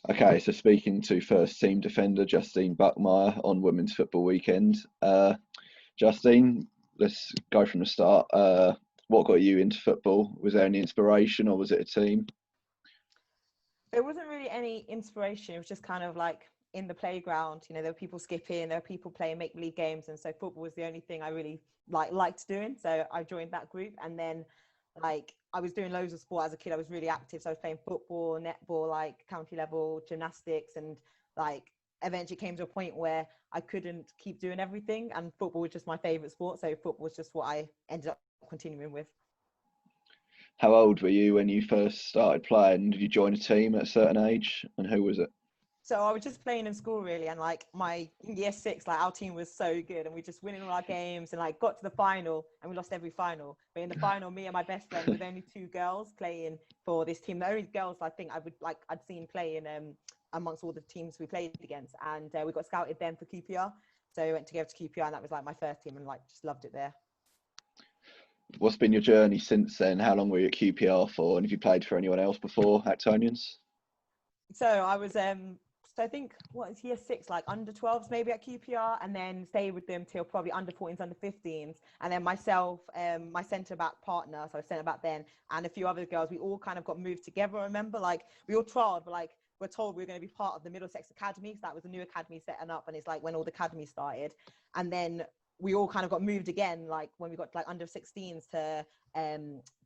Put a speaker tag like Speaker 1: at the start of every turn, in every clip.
Speaker 1: Okay, so speaking to first team defender Justine Buckmire on Women's Football Weekend. Justine, let's go from the start. What got you into football? Was there any inspiration or was it a team?
Speaker 2: There wasn't really any inspiration. It was just kind of like in the playground. You know, there were people skipping, there were people playing make believe games, and so football was the only thing I really liked doing. So I joined that group, and then I was doing loads of sport as a kid. I was really active, so I was playing football, netball, like county level, gymnastics, and like eventually came to a point where I couldn't keep doing everything, and football was just my favorite sport. So football was just what I ended up continuing with.
Speaker 1: How old were you when you first started playing? Did you join a team at a certain age? And who was it?
Speaker 2: So I was just playing in school really, and like my year six, like our team was so good, and we just winning all our games, and like got to the final, and we lost every final. But in the final, me and my best friend, with only two girls playing for this team, the only girls I think I'd seen playing amongst all the teams we played against, and we got scouted then for QPR. So I went to go to QPR, and that was like my first team, and like just loved it there.
Speaker 1: What's been your journey since then? How long were you at QPR for? And have you played for anyone else before, Actonians?
Speaker 2: So I was so I think what is year six, like under 12s maybe at QPR, and then stayed with them till probably under 14s, under 15s, and then myself, my centre back partner, so I was centre back then, and a few other girls, we all kind of got moved together. I remember, like we all trialed, but like we're told we were going to be part of the Middlesex Academy, so that was a new academy setting up, and it's like when all the academies started, and then we all kind of got moved again, like when we got like under 16s to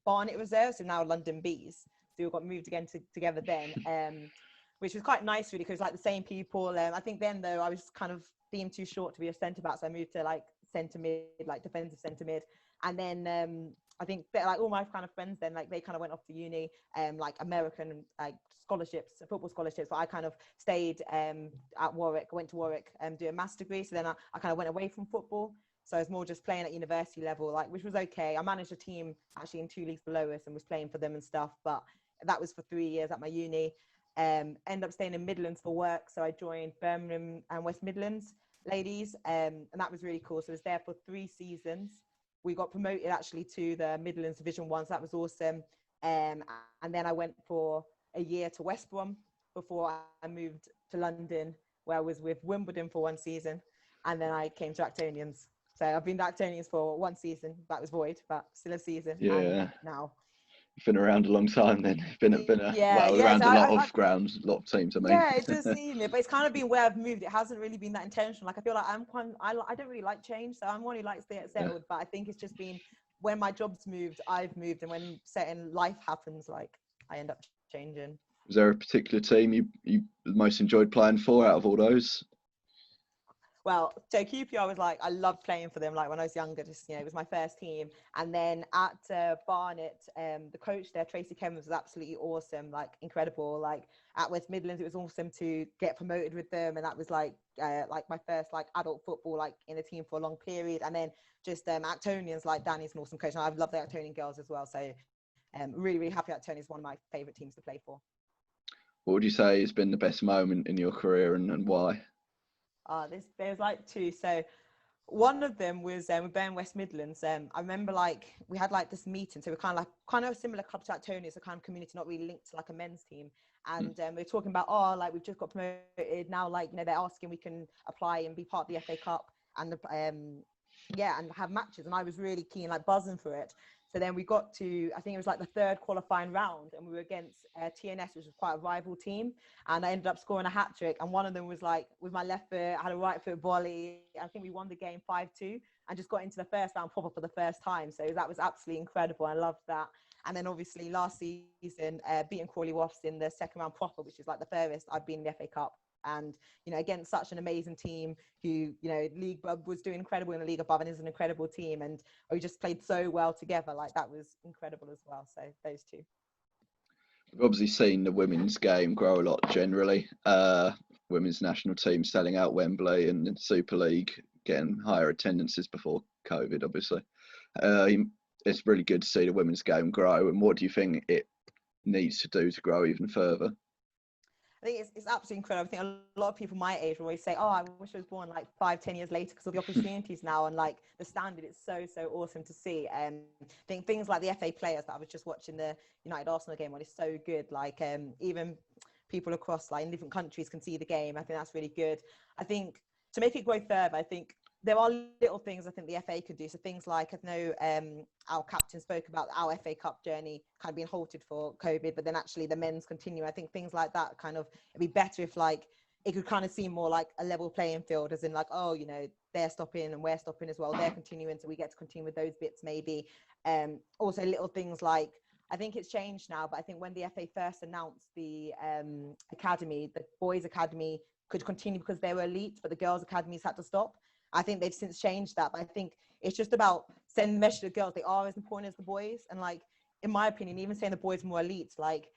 Speaker 2: Barnet Reserve, so now London Bees. So we all got moved again together then. Which was quite nice really, because like the same people. I think then though I was kind of deemed too short to be a centre back, so I moved to like centre mid, like defensive centre mid, and then I think that, like all my kind of friends then, like they kind of went off to uni, like American like scholarships, football scholarships, but I kind of stayed at Warwick, went to Warwick do a master's degree, so then I kind of went away from football. So I was more just playing at university level, like, which was okay. I managed a team actually in two leagues below us and was playing for them and stuff, but that was for 3 years at my uni. End up staying in Midlands for work, so I joined Birmingham and West Midlands ladies, and that was really cool. So I was there for 3 seasons. We got promoted actually to the Midlands Division 1, so that was awesome. And then I went for a year to West Brom before I moved to London, where I was with Wimbledon for 1 season, and then I came to Actonians. So I've been to Actonians for 1 season. That was void, but still a season. And
Speaker 1: Yeah,
Speaker 2: now,
Speaker 1: you've been around a long time then.
Speaker 2: yeah,
Speaker 1: Well,
Speaker 2: yeah. So
Speaker 1: around a lot of grounds, a lot of teams, I mean.
Speaker 2: yeah, it does seem it, but it's kind of been where I've moved. It hasn't really been that intentional. Like I feel like I don't really like change, so I'm one who likes to get
Speaker 1: Yeah.
Speaker 2: settled. But I think it's just been when my job's moved, I've moved, and when certain life happens, like I end up changing.
Speaker 1: Was there a particular team you most enjoyed playing for out of all those?
Speaker 2: Well, so QPR was like, I loved playing for them. Like when I was younger, just, you know, it was my first team. And then at Barnet, the coach there, Tracy Kemmons, was absolutely awesome, like incredible. Like at West Midlands, it was awesome to get promoted with them. And that was like my first like adult football, like in a team for a long period. And then just Actonians, like Danny's an awesome coach. And I've loved the Actonian girls as well. So really, really happy Actonians is one of my favourite teams to play for.
Speaker 1: What would you say has been the best moment in your career and why?
Speaker 2: There's like two. So one of them was with Ben West Midlands. I remember like we had like this meeting, so we're kind of a similar club to Tony, it's a kind of community not really linked to like a men's team.
Speaker 1: Mm.
Speaker 2: And we are talking about, oh, like we've just got promoted now, like, you know, they're asking we can apply and be part of the FA Cup and yeah, and have matches. And I was really keen, like buzzing for it. So then we got to, I think it was like the third qualifying round, and we were against TNS, which was quite a rival team. And I ended up scoring a hat trick. And one of them was like with my left foot, I had a right foot volley. I think we won the game 5-2 and just got into the first round proper for the first time. So that was absolutely incredible. I loved that. And then obviously last season, beating Crawley Woffs in the second round proper, which is like the furthest I've been in the FA Cup. And, you know, against such an amazing team who, you know, league was doing incredible in the league above and is an incredible team. And we just played so well together. Like that was incredible as well. So those two.
Speaker 1: We've obviously seen the women's game grow a lot generally. Women's national team selling out Wembley and the Super League getting higher attendances before COVID, obviously. It's really good to see the women's game grow. And what do you think it needs to do to grow even further?
Speaker 2: I think it's absolutely incredible. I think a lot of people my age will always say, oh, I wish I was born like 5-10 years later because of the opportunities now and like the standard. It's so awesome to see. I think things like the FA players that I was just watching the United Arsenal game on is so good. Like even people across like in different countries can see the game. I think that's really good. I think to make it grow further, I think there are little things I think the FA could do. So things like, I know our captain spoke about our FA Cup journey kind of being halted for COVID, but then actually the men's continue. I think things like that kind of, it'd be better if like it could kind of seem more like a level playing field, as in like, oh, you know, they're stopping and we're stopping as well. They're continuing, so we get to continue with those bits maybe. Also little things like, I think it's changed now, but I think when the FA first announced the academy, the boys' academy could continue because they were elite, but the girls' academies had to stop. I think they've since changed that, but I think it's just about sending the message to the girls. They are as important as the boys. And like, in my opinion, even saying the boys are more elite, like,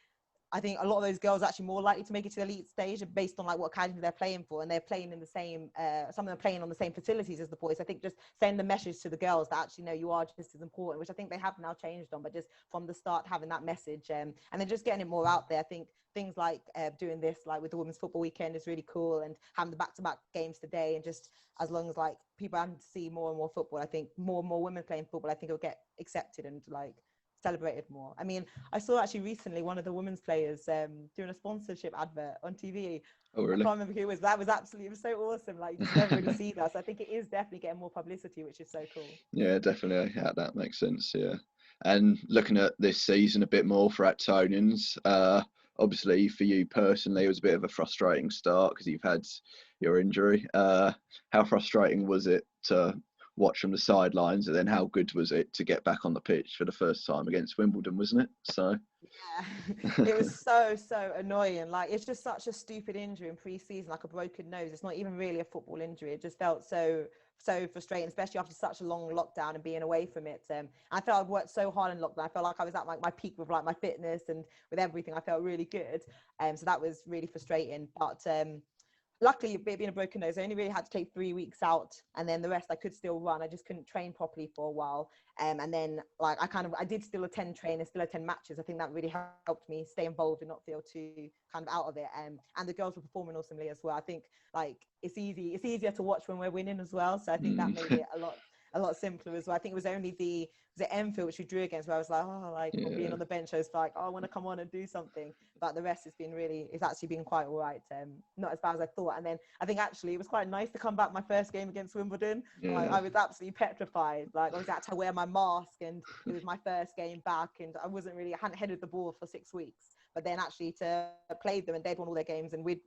Speaker 2: I think a lot of those girls are actually more likely to make it to the elite stage based on like what academy they're playing for, and they're playing in the same. Some of them are playing on the same facilities as the boys. I think just send the message to the girls that actually know you are just as important, which I think they have now changed on, but just from the start having that message, and then just getting it more out there. I think things like doing this like with the women's football weekend is really cool, and having the back-to-back games today, and just as long as like people have to see more and more football, I think more and more women playing football, I think it'll get accepted and like celebrated more. I mean, I saw actually recently one of the women's players doing a sponsorship advert on TV.
Speaker 1: Oh,
Speaker 2: I
Speaker 1: really?
Speaker 2: can't remember who it was. That was absolutely, it was so awesome. Like, you just never really see that. So I think it is definitely getting more publicity, which is so cool.
Speaker 1: Yeah, definitely. Yeah, that makes sense. Yeah. And looking at this season a bit more for Actonians, obviously for you personally, it was a bit of a frustrating start because you've had your injury. How frustrating was it to watch from the sidelines, and then how good was it to get back on the pitch for the first time against Wimbledon, wasn't it? So
Speaker 2: Yeah, it was so annoying. Like, it's just such a stupid injury in pre-season, like a broken nose. It's not even really a football injury. It just felt so frustrating, especially after such a long lockdown and being away from it. I felt I'd worked so hard in lockdown. I felt like I was at like my peak with like my fitness and with everything. I felt really good. So that was really frustrating. But luckily, it being a broken nose, I only really had to take 3 weeks out, and then the rest I could still run. I just couldn't train properly for a while. And then like I did still attend training, still attend matches. I think that really helped me stay involved and not feel too kind of out of it. And the girls were performing awesomely as well. I think like it's easier to watch when we're winning as well. So I think that made it a lot simpler as well. I think it was only the Enfield which we drew against where I was like, oh, like
Speaker 1: yeah,
Speaker 2: on being on the bench, I was like, oh, I want to come on and do something. But the rest has been it's actually been quite all right. Not as bad as I thought. And then I think actually it was quite nice to come back my first game against Wimbledon.
Speaker 1: yeah,
Speaker 2: Like, I was absolutely petrified. Like, I was had to wear my mask, and it was my first game back, and I hadn't headed the ball for 6 weeks. But then actually to play them, and they'd won all their games, and we'd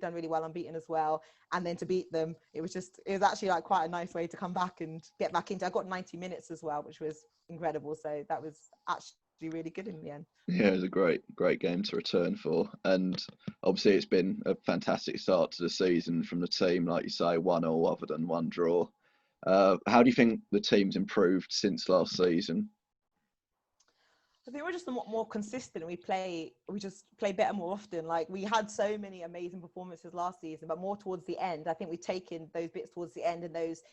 Speaker 2: done really well unbeaten as well. And then to beat them, it was actually like quite a nice way to come back and get back into. I got 90 minutes as well, which was incredible. So that was actually really good in the end.
Speaker 1: yeah. It was a great game to return for, and obviously it's been a fantastic start to the season from the team. Like you say, 1-1 other than one draw. How do you think the team's improved since last season?
Speaker 2: I think we're just a lot more consistent. We just play better more often. Like, we had so many amazing performances last season, but more towards the end. I think we've taken those bits towards the end and those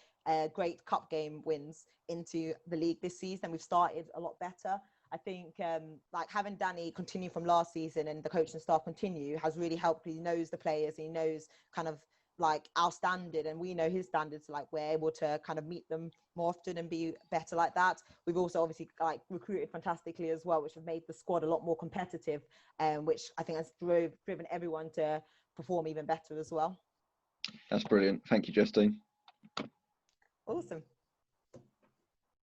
Speaker 2: great cup game wins into the league this season. We've started a lot better. I think like having Danny continue from last season and the coaching staff continue has really helped. He knows the players, he knows kind of like our standard, and we know his standards. Like, we're able to kind of meet them more often and be better like that. We've also obviously like recruited fantastically as well, which have made the squad a lot more competitive, which I think has driven everyone to perform even better as well.
Speaker 1: That's brilliant. Thank you, Justine.
Speaker 2: Awesome.